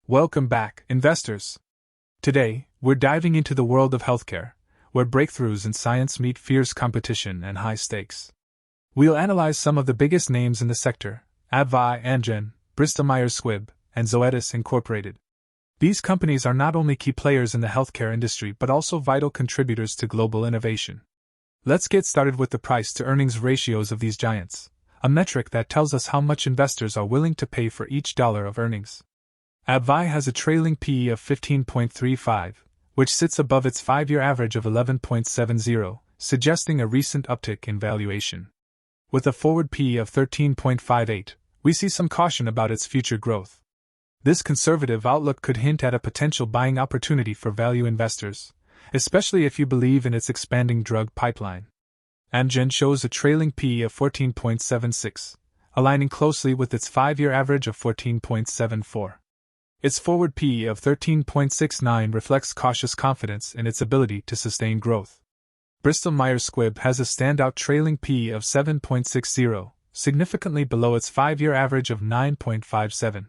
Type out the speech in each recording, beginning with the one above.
Welcome back, investors. Today, we're diving into the world of healthcare, where breakthroughs in science meet fierce competition and high stakes. We'll analyze some of the biggest names in the sector: AbbVie, Amgen, Bristol-Myers Squibb, and Zoetis Inc. These companies are not only key players in the healthcare industry but also vital contributors to global innovation. Let's get started with the price-to-earnings ratios of these giants, a metric that tells us how much investors are willing to pay for each dollar of earnings. AbbVie has a trailing PE of 15.35, which sits above its 5-year average of 11.70, suggesting a recent uptick in valuation. With a forward PE of 13.58, we see some caution about its future growth. This conservative outlook could hint at a potential buying opportunity for value investors, especially if you believe in its expanding drug pipeline. Amgen shows a trailing PE of 14.76, aligning closely with its 5-year average of 14.74. Its forward PE of 13.69 reflects cautious confidence in its ability to sustain growth. Bristol-Myers Squibb has a standout trailing PE of 7.60, significantly below its 5-year average of 9.57.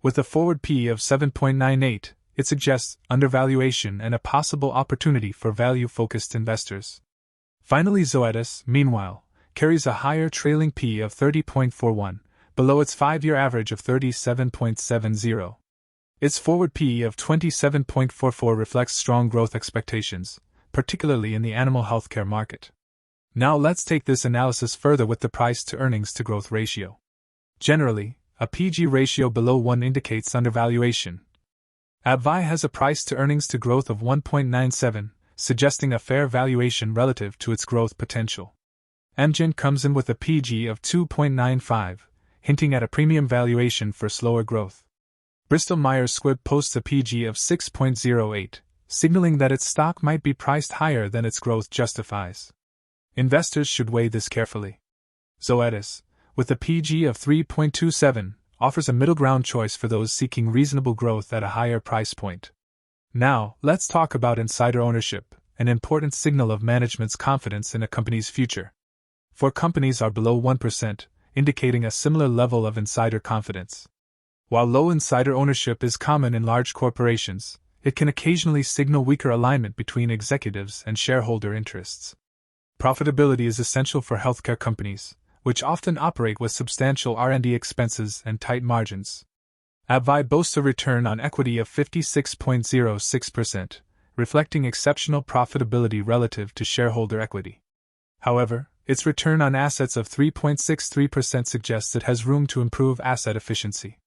With a forward PE of 7.98, it suggests undervaluation and a possible opportunity for value-focused investors. Finally, Zoetis, meanwhile, carries a higher trailing PE of 30.41, below its 5-year average of 37.70. Its forward PE of 27.44 reflects strong growth expectations, particularly in the animal healthcare market. Now let's take this analysis further with the price-to-earnings-to-growth ratio. Generally, a PG ratio below 1 indicates undervaluation. AbbVie has a price-to-earnings-to-growth of 1.97, suggesting a fair valuation relative to its growth potential. Amgen comes in with a PG of 2.95, hinting at a premium valuation for slower growth. Bristol-Myers Squibb posts a PG of 6.08, signaling that its stock might be priced higher than its growth justifies. Investors should weigh this carefully. Zoetis, with a PG of 3.27, offers a middle ground choice for those seeking reasonable growth at a higher price point. Now, let's talk about insider ownership, an important signal of management's confidence in a company's future. 4 companies are below 1%, indicating a similar level of insider confidence. While low insider ownership is common in large corporations, it can occasionally signal weaker alignment between executives and shareholder interests. Profitability is essential for healthcare companies, which often operate with substantial R&D expenses and tight margins. AbbVie boasts a return on equity of 56.06%, reflecting exceptional profitability relative to shareholder equity. However, its return on assets of 3.63% suggests it has room to improve asset efficiency.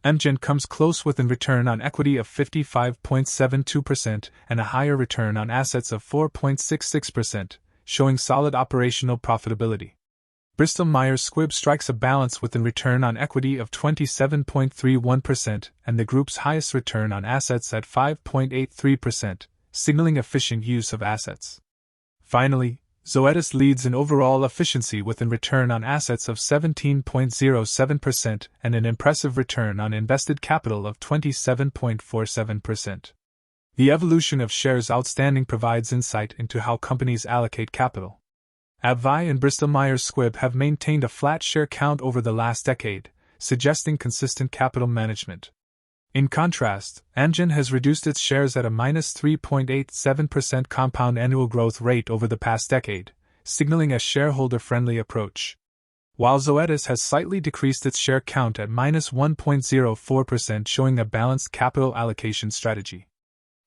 Amgen comes close with a return on equity of 55.72% and a higher return on assets of 4.66%, showing solid operational profitability. Bristol-Myers Squibb strikes a balance with a return on equity of 27.31% and the group's highest return on assets at 5.83%, signaling efficient use of assets. Finally, Zoetis leads in overall efficiency with a return on assets of 17.07% and an impressive return on invested capital of 27.47%. The evolution of shares outstanding provides insight into how companies allocate capital. AbbVie and Bristol-Myers Squibb have maintained a flat share count over the last decade, suggesting consistent capital management. In contrast, Amgen has reduced its shares at a -3.87% compound annual growth rate over the past decade, signaling a shareholder-friendly approach. While Zoetis has slightly decreased its share count at -1.04%, showing a balanced capital allocation strategy.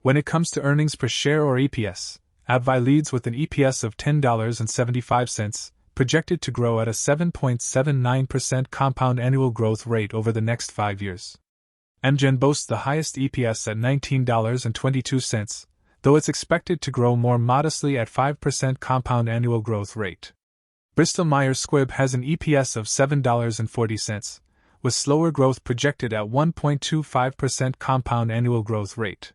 When it comes to earnings per share or EPS, AbbVie leads with an EPS of $10.75, projected to grow at a 7.79% compound annual growth rate over the next 5 years. Amgen boasts the highest EPS at $19.22, though it's expected to grow more modestly at 5% compound annual growth rate. Bristol-Myers Squibb has an EPS of $7.40, with slower growth projected at 1.25% compound annual growth rate.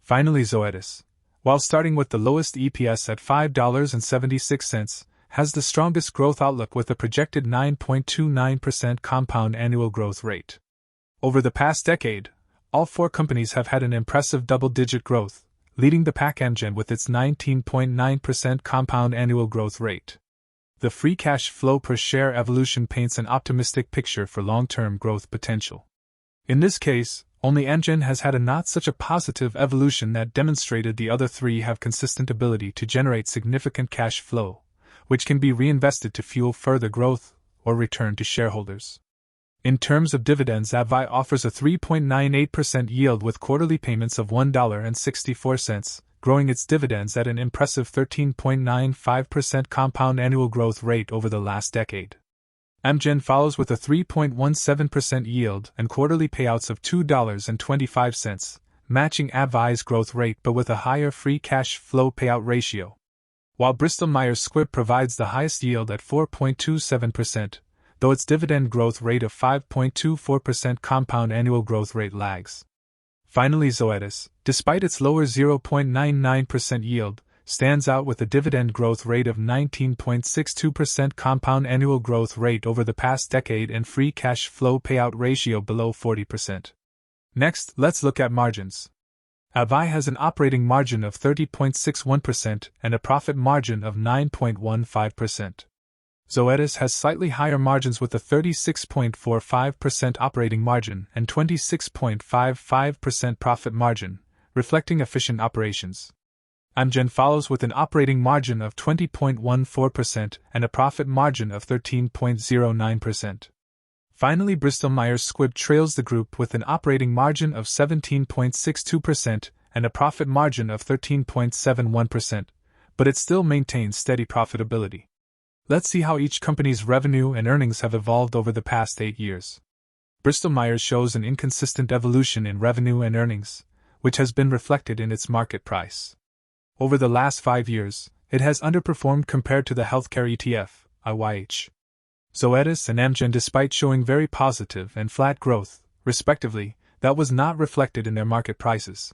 Finally, Zoetis, while starting with the lowest EPS at $5.76, has the strongest growth outlook with a projected 9.29% compound annual growth rate. Over the past decade, all 4 companies have had an impressive double-digit growth, leading the pack. Amgen with its 19.9% compound annual growth rate. The free cash flow per share evolution paints an optimistic picture for long-term growth potential. In this case, Only Amgen has had a not such a positive evolution that demonstrated the other three have consistent ability to generate significant cash flow, which can be reinvested to fuel further growth or return to shareholders. In terms of dividends, AbbVie offers a 3.98% yield with quarterly payments of $1.64, growing its dividends at an impressive 13.95% compound annual growth rate over the last decade. Amgen follows with a 3.17% yield and quarterly payouts of $2.25, matching AbbVie's growth rate but with a higher free cash flow payout ratio. While Bristol-Myers Squibb provides the highest yield at 4.27%, though its dividend growth rate of 5.24% compound annual growth rate lags. Finally, Zoetis, despite its lower 0.99% yield, stands out with a dividend growth rate of 19.62% compound annual growth rate over the past decade and free cash flow payout ratio below 40%. Next, let's look at margins. AbbVie has an operating margin of 30.61% and a profit margin of 9.15%. Zoetis has slightly higher margins with a 36.45% operating margin and 26.55% profit margin, reflecting efficient operations. Amgen follows with an operating margin of 20.14% and a profit margin of 13.09%. Finally, Bristol-Myers Squibb trails the group with an operating margin of 17.62% and a profit margin of 13.71%, but it still maintains steady profitability. Let's see how each company's revenue and earnings have evolved over the past 8 years. Bristol-Myers shows an inconsistent evolution in revenue and earnings, which has been reflected in its market price. Over the last 5 years, it has underperformed compared to the healthcare ETF, IYH. Zoetis and Amgen, despite showing very positive and flat growth, respectively, that was not reflected in their market prices.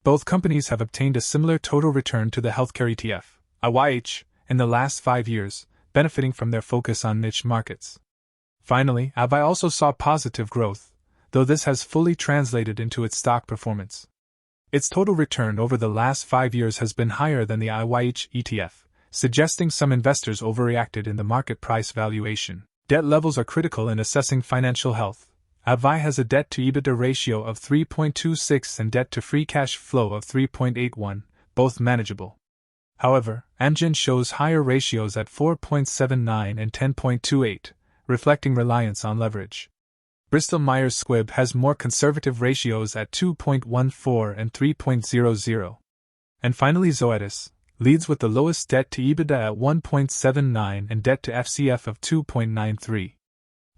Both companies have obtained a similar total return to the healthcare ETF, IYH, in the last 5 years, benefiting from their focus on niche markets. Finally, AbbVie also saw positive growth, though this has fully translated into its stock performance. Its total return over the last 5 years has been higher than the IYH ETF, suggesting some investors overreacted in the market price valuation. Debt levels are critical in assessing financial health. AbbVie has a debt-to-EBITDA ratio of 3.26 and debt-to-free cash flow of 3.81, both manageable. However, Amgen shows higher ratios at 4.79 and 10.28, reflecting reliance on leverage. Bristol-Myers Squibb has more conservative ratios at 2.14 and 3.00. And finally, Zoetis leads with the lowest debt-to-EBITDA at 1.79 and debt-to-FCF of 2.93.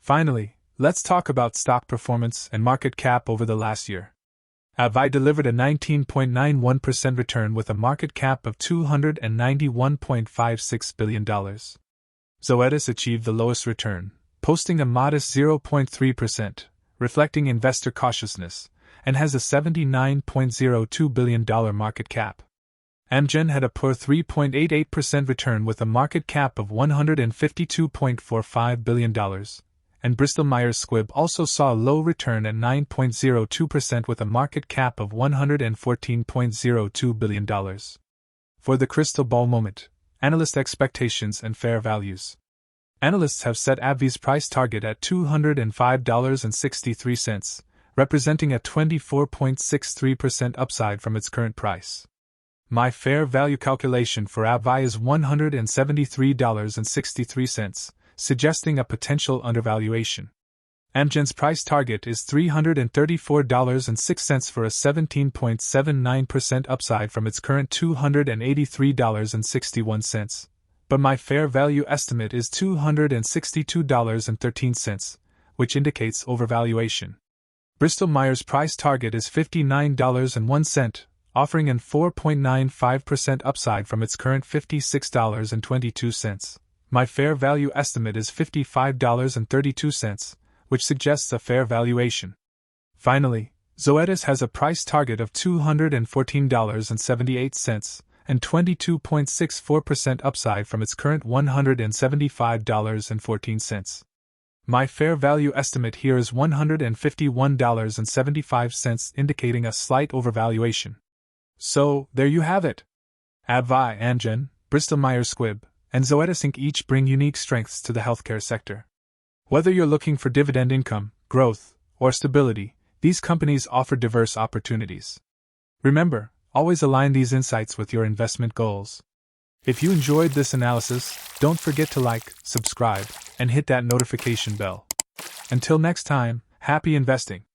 Finally, let's talk about stock performance and market cap over the last year. AbbVie delivered a 19.91% return with a market cap of $291.56 billion. Zoetis achieved the lowest return, posting a modest 0.3%, reflecting investor cautiousness, and has a $79.02 billion market cap. Amgen had a poor 3.88% return with a market cap of $152.45 billion. And Bristol-Myers Squibb also saw a low return at 9.02% with a market cap of $114.02 billion. For the crystal ball moment, analyst expectations and fair values. Analysts have set AbbVie's price target at $205.63, representing a 24.63% upside from its current price. My fair value calculation for AbbVie is $173.63, suggesting a potential undervaluation. Amgen's price target is $334.06 for a 17.79% upside from its current $283.61, but my fair value estimate is $262.13, which indicates overvaluation. Bristol-Myers' price target is $59.01, offering an 4.95% upside from its current $56.22. My fair value estimate is $55.32, which suggests a fair valuation. Finally, Zoetis has a price target of $214.78 and 22.64% upside from its current $175.14. My fair value estimate here is $151.75, indicating a slight overvaluation. So, there you have it. AbbVie, Amgen, Bristol-Myers Squibb, and Zoetis Inc. each bring unique strengths to the healthcare sector. Whether you're looking for dividend income, growth, or stability, These companies offer diverse opportunities. Remember, always align these insights with your investment goals. If you enjoyed this analysis, don't forget to like, subscribe, and hit that notification bell. Until next time, happy investing.